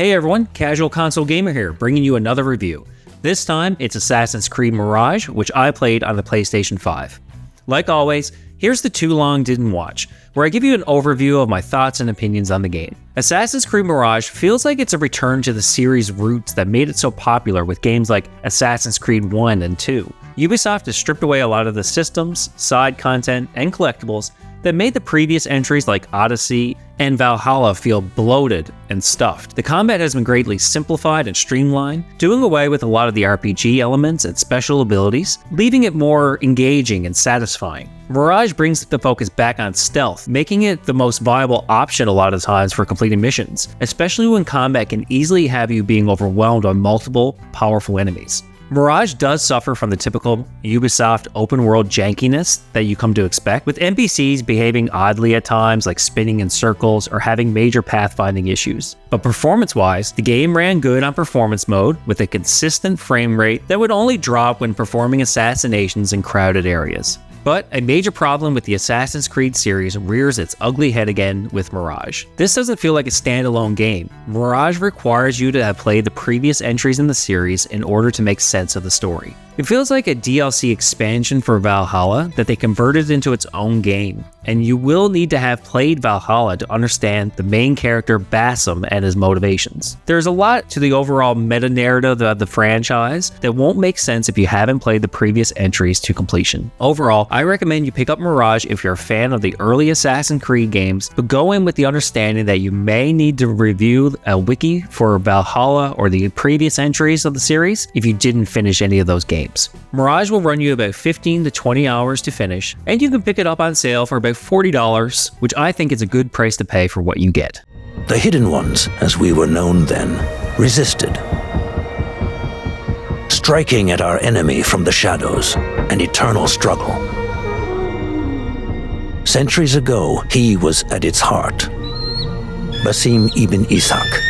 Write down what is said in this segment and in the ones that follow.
Hey everyone, Casual Console Gamer here, bringing you another review. This time, it's Assassin's Creed Mirage, which I played on the PlayStation 5. Like always, here's the Too Long Didn't Watch, where I give you an overview of my thoughts and opinions on the game. Assassin's Creed Mirage feels like it's a return to the series' roots that made it so popular with games like Assassin's Creed 1 and 2. Ubisoft has stripped away a lot of the systems, side content, and collectibles that made the previous entries like Odyssey and Valhalla feel bloated and stuffed. The combat has been greatly simplified and streamlined, doing away with a lot of the RPG elements and special abilities, leaving it more engaging and satisfying. Mirage brings the focus back on stealth, making it the most viable option a lot of times for completing missions, especially when combat can easily have you being overwhelmed by multiple, powerful enemies. Mirage does suffer from the typical Ubisoft open-world jankiness that you come to expect, with NPCs behaving oddly at times, like spinning in circles or having major pathfinding issues. But performance-wise, the game ran good on performance mode, with a consistent frame rate that would only drop when performing assassinations in crowded areas. But a major problem with the Assassin's Creed series rears its ugly head again with Mirage. This doesn't feel like a standalone game. Mirage requires you to have played the previous entries in the series in order to make sense of the story. It feels like a DLC expansion for Valhalla that they converted into its own game, and you will need to have played Valhalla to understand the main character Basim and his motivations. There's a lot to the overall meta-narrative of the franchise that won't make sense if you haven't played the previous entries to completion. Overall, I recommend you pick up Mirage if you're a fan of the early Assassin's Creed games, but go in with the understanding that you may need to review a wiki for Valhalla or the previous entries of the series if you didn't finish any of those games. Mirage will run you about 15 to 20 hours to finish, and you can pick it up on sale for about $40, which I think is a good price to pay for what you get. The Hidden Ones, as we were known then, resisted, striking at our enemy from the shadows, an eternal struggle. Centuries ago, he was at its heart, Basim ibn Ishaq.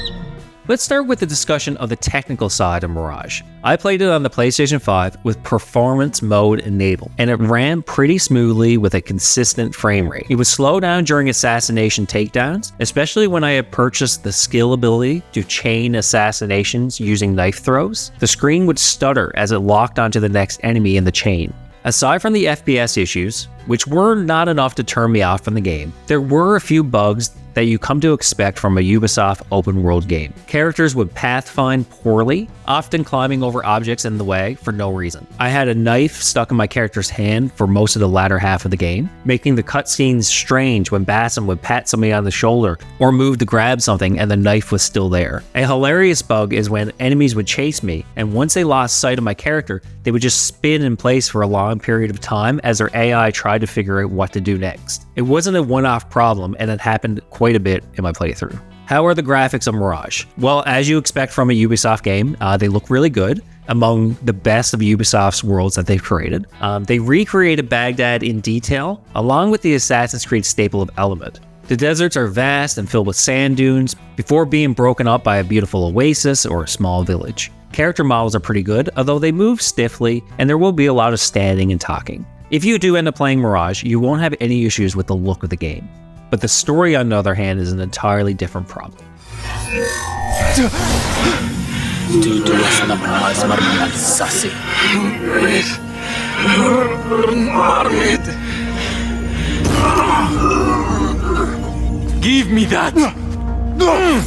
Let's start with the discussion of the technical side of Mirage. I played it on the PlayStation 5 with performance mode enabled, and it ran pretty smoothly with a consistent frame rate. It would slow down during assassination takedowns, especially when I had purchased the skill ability to chain assassinations using knife throws. The screen would stutter as it locked onto the next enemy in the chain. Aside from the FPS issues, which were not enough to turn me off from the game, there were a few bugs that you come to expect from a Ubisoft open-world game. Characters would pathfind poorly, often climbing over objects in the way for no reason. I had a knife stuck in my character's hand for most of the latter half of the game, making the cutscenes strange when Basim would pat somebody on the shoulder or move to grab something and the knife was still there. A hilarious bug is when enemies would chase me, and once they lost sight of my character, they would just spin in place for a long period of time as their AI tried to figure out what to do next. It wasn't a one-off problem, and it happened quite a bit in my playthrough. How are the graphics of Mirage? Well, as you expect from a Ubisoft game, they look really good, among the best of Ubisoft's worlds that they've created. They recreated Baghdad in detail, along with the Assassin's Creed staple of Element. The deserts are vast and filled with sand dunes, before being broken up by a beautiful oasis or a small village. Character models are pretty good, although they move stiffly, and there will be a lot of standing and talking. If you do end up playing Mirage, you won't have any issues with the look of the game. But the story, on the other hand, is an entirely different problem. Give me that! No!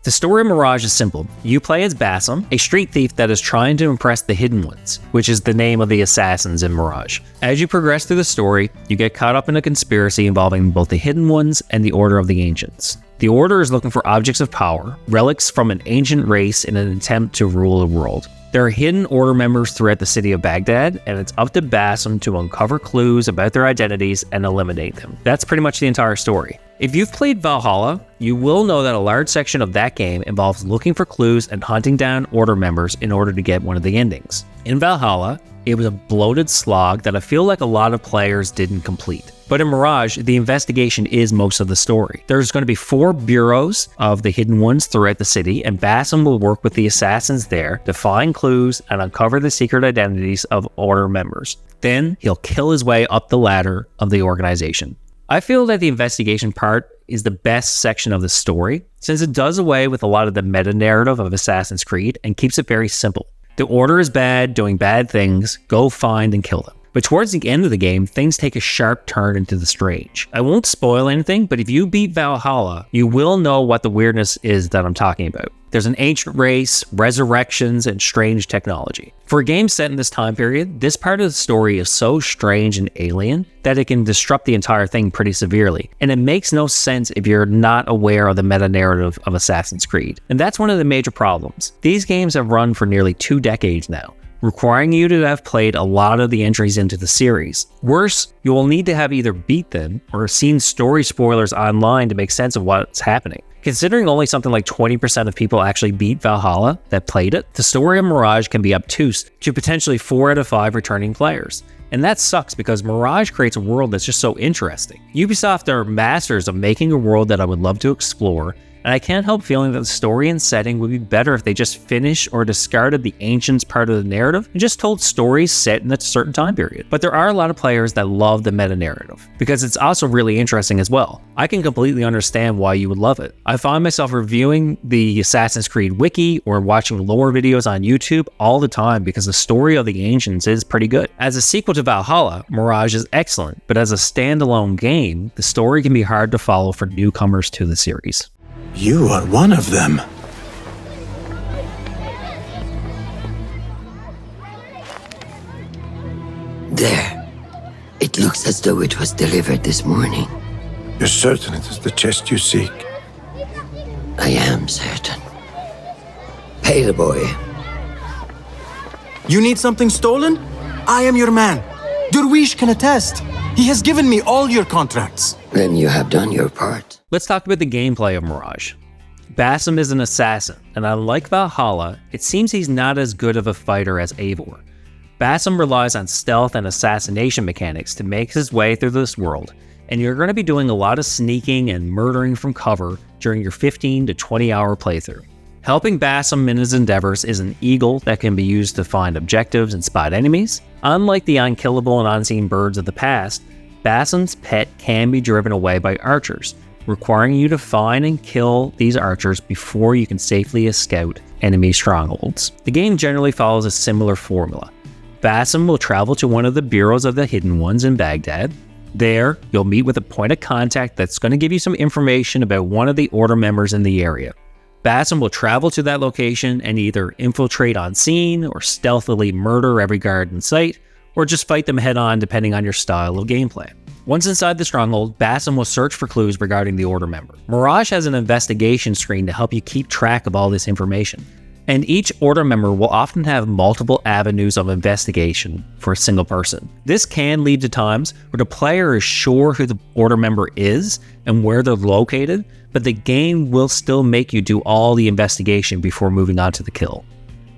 The story of Mirage is simple. You play as Basim, a street thief that is trying to impress the Hidden Ones, which is the name of the assassins in Mirage. As you progress through the story, you get caught up in a conspiracy involving both the Hidden Ones and the Order of the Ancients. The Order is looking for objects of power, relics from an ancient race in an attempt to rule the world. There are hidden Order members throughout the city of Baghdad, and it's up to Basim to uncover clues about their identities and eliminate them. That's pretty much the entire story. If you've played Valhalla, you will know that a large section of that game involves looking for clues and hunting down Order members in order to get one of the endings. In Valhalla, it was a bloated slog that I feel like a lot of players didn't complete. But in Mirage, the investigation is most of the story. There's going to be 4 bureaus of the Hidden Ones throughout the city, and Basim will work with the assassins there to find clues and uncover the secret identities of Order members. Then, he'll kill his way up the ladder of the organization. I feel that the investigation part is the best section of the story, since it does away with a lot of the meta-narrative of Assassin's Creed and keeps it very simple. The Order is bad, doing bad things, go find and kill them. But towards the end of the game, things take a sharp turn into the strange. I won't spoil anything, but if you beat Valhalla, you will know what the weirdness is that I'm talking about. There's an ancient race, resurrections, and strange technology. For a game set in this time period, this part of the story is so strange and alien that it can disrupt the entire thing pretty severely, and it makes no sense if you're not aware of the meta-narrative of Assassin's Creed. And that's one of the major problems. These games have run for nearly 2 decades now, requiring you to have played a lot of the entries into the series. Worse, you will need to have either beat them or seen story spoilers online to make sense of what's happening. Considering only something like 20% of people actually beat Valhalla that played it, the story of Mirage can be obtuse to potentially 4 out of 5 returning players. And that sucks because Mirage creates a world that's just so interesting. Ubisoft are masters of making a world that I would love to explore, and I can't help feeling that the story and setting would be better if they just finished or discarded the ancients part of the narrative and just told stories set in a certain time period. But there are a lot of players that love the meta-narrative, because it's also really interesting as well. I can completely understand why you would love it. I find myself reviewing the Assassin's Creed wiki or watching lore videos on YouTube all the time because the story of the ancients is pretty good. As a sequel to Valhalla, Mirage is excellent, but as a standalone game, the story can be hard to follow for newcomers to the series. You are one of them. There. It looks as though it was delivered this morning. You're certain it is the chest you seek? I am certain. Pay the boy. You need something stolen? I am your man. Derwish can attest. He has given me all your contracts. Then you have done your part. Let's talk about the gameplay of Mirage. Basim is an assassin, and unlike Valhalla, it seems he's not as good of a fighter as Eivor. Basim relies on stealth and assassination mechanics to make his way through this world, and you're going to be doing a lot of sneaking and murdering from cover during your 15 to 20 hour playthrough. Helping Basim in his endeavors is an eagle that can be used to find objectives and spot enemies. Unlike the unkillable and unseen birds of the past, Basim's pet can be driven away by archers, requiring you to find and kill these archers before you can safely scout enemy strongholds. The game generally follows a similar formula. Basim will travel to one of the bureaus of the Hidden Ones in Baghdad. There, you'll meet with a point of contact that's going to give you some information about one of the Order members in the area. Basim will travel to that location and either infiltrate on scene or stealthily murder every guard in sight, or just fight them head-on depending on your style of gameplay. Once inside the stronghold, Basim will search for clues regarding the Order member. Mirage has an investigation screen to help you keep track of all this information, and each Order member will often have multiple avenues of investigation for a single person. This can lead to times where the player is sure who the Order member is and where they're located, but the game will still make you do all the investigation before moving on to the kill.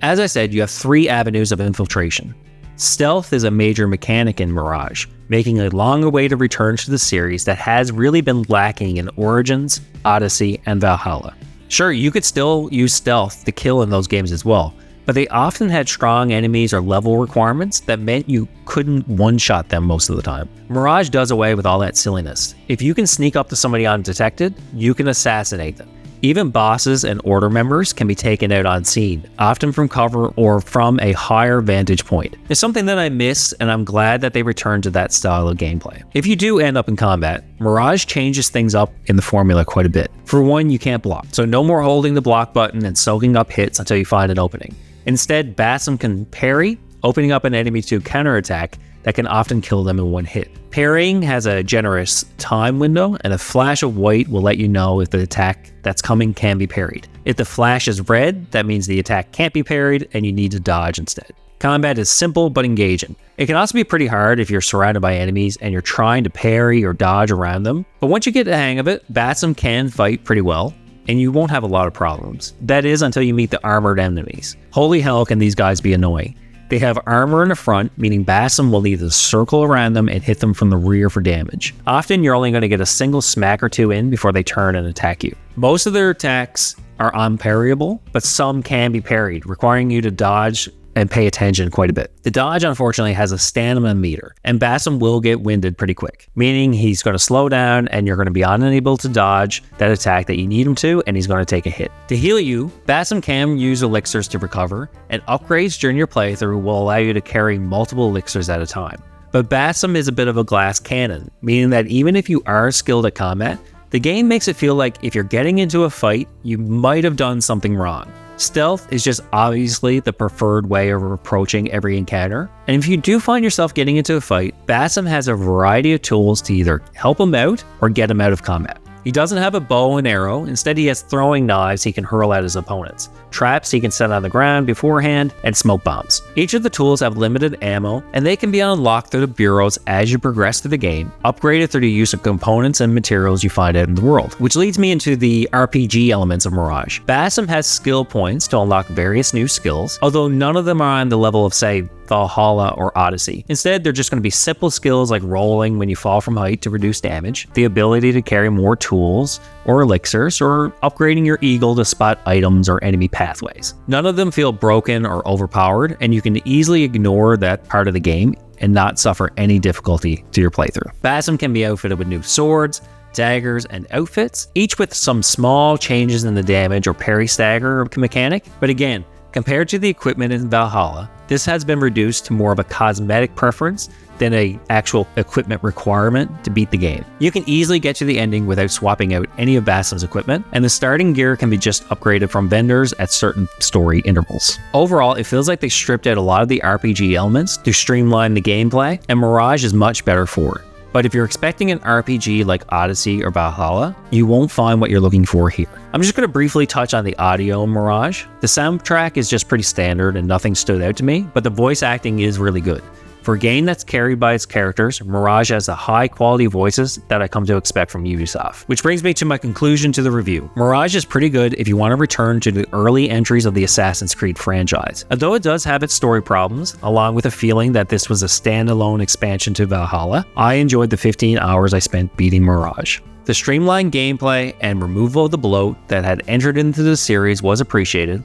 As I said, you have 3 avenues of infiltration. Stealth is a major mechanic in Mirage, making a long-awaited return to the series that has really been lacking in Origins, Odyssey, and Valhalla. Sure, you could still use stealth to kill in those games as well, but they often had strong enemies or level requirements that meant you couldn't one-shot them most of the time. Mirage does away with all that silliness. If you can sneak up to somebody undetected, you can assassinate them. Even bosses and Order members can be taken out on scene, often from cover or from a higher vantage point. It's something that I miss, and I'm glad that they returned to that style of gameplay. If you do end up in combat, Mirage changes things up in the formula quite a bit. For one, you can't block, so no more holding the block button and soaking up hits until you find an opening. Instead, Basim can parry, opening up an enemy to counterattack that can often kill them in one hit. Parrying has a generous time window, and a flash of white will let you know if the attack that's coming can be parried. If the flash is red, that means the attack can't be parried and you need to dodge instead. Combat is simple but engaging. It can also be pretty hard if you're surrounded by enemies and you're trying to parry or dodge around them, but once you get the hang of it, Basim can fight pretty well, and you won't have a lot of problems. That is until you meet the armored enemies. Holy hell can these guys be annoying. They have armor in the front, meaning Basim will either circle around them and hit them from the rear for damage. Often you're only going to get a single smack or two in before they turn and attack you. Most of their attacks are unparryable, but some can be parried, requiring you to dodge and pay attention quite a bit. The dodge, unfortunately, has a stamina meter, and Basim will get winded pretty quick, meaning he's going to slow down and you're going to be unable to dodge that attack that you need him to, and he's going to take a hit. To heal you, Basim can use elixirs to recover, and upgrades during your playthrough will allow you to carry multiple elixirs at a time. But Basim is a bit of a glass cannon, meaning that even if you are skilled at combat, the game makes it feel like if you're getting into a fight, you might have done something wrong. Stealth is just obviously the preferred way of approaching every encounter, and if you do find yourself getting into a fight, Basim has a variety of tools to either help him out or get him out of combat. He doesn't have a bow and arrow, instead he has throwing knives he can hurl at his opponents, traps he can set on the ground beforehand, and smoke bombs. Each of the tools have limited ammo, and they can be unlocked through the bureaus as you progress through the game, upgraded through the use of components and materials you find out in the world. Which leads me into the RPG elements of Mirage. Basim has skill points to unlock various new skills, although none of them are on the level of, say, Valhalla or Odyssey. Instead, they're just going to be simple skills like rolling when you fall from height to reduce damage, the ability to carry more tools or elixirs, or upgrading your eagle to spot items or enemy pathways. None of them feel broken or overpowered, and you can easily ignore that part of the game and not suffer any difficulty to your playthrough. Basim can be outfitted with new swords, daggers, and outfits, each with some small changes in the damage or parry stagger mechanic, but again, compared to the equipment in Valhalla, this has been reduced to more of a cosmetic preference than an actual equipment requirement to beat the game. You can easily get to the ending without swapping out any of Basim's equipment, and the starting gear can be just upgraded from vendors at certain story intervals. Overall, it feels like they stripped out a lot of the RPG elements to streamline the gameplay, and Mirage is much better for it. But if you're expecting an RPG like Odyssey or Valhalla, you won't find what you're looking for here. I'm just going to briefly touch on the audio in Mirage. The soundtrack is just pretty standard and nothing stood out to me, but the voice acting is really good. For a game that's carried by its characters, Mirage has the high quality voices that I come to expect from Ubisoft. Which brings me to my conclusion to the review. Mirage is pretty good if you want to return to the early entries of the Assassin's Creed franchise. Although it does have its story problems, along with a feeling that this was a standalone expansion to Valhalla, I enjoyed the 15 hours I spent beating Mirage. The streamlined gameplay and removal of the bloat that had entered into the series was appreciated,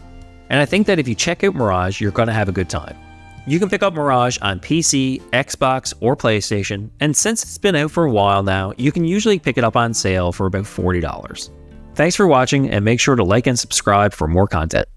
and I think that if you check out Mirage, you're going to have a good time. You can pick up Mirage on PC, Xbox, or PlayStation, and since it's been out for a while now, you can usually pick it up on sale for about $40. Thanks for watching, and make sure to like and subscribe for more content.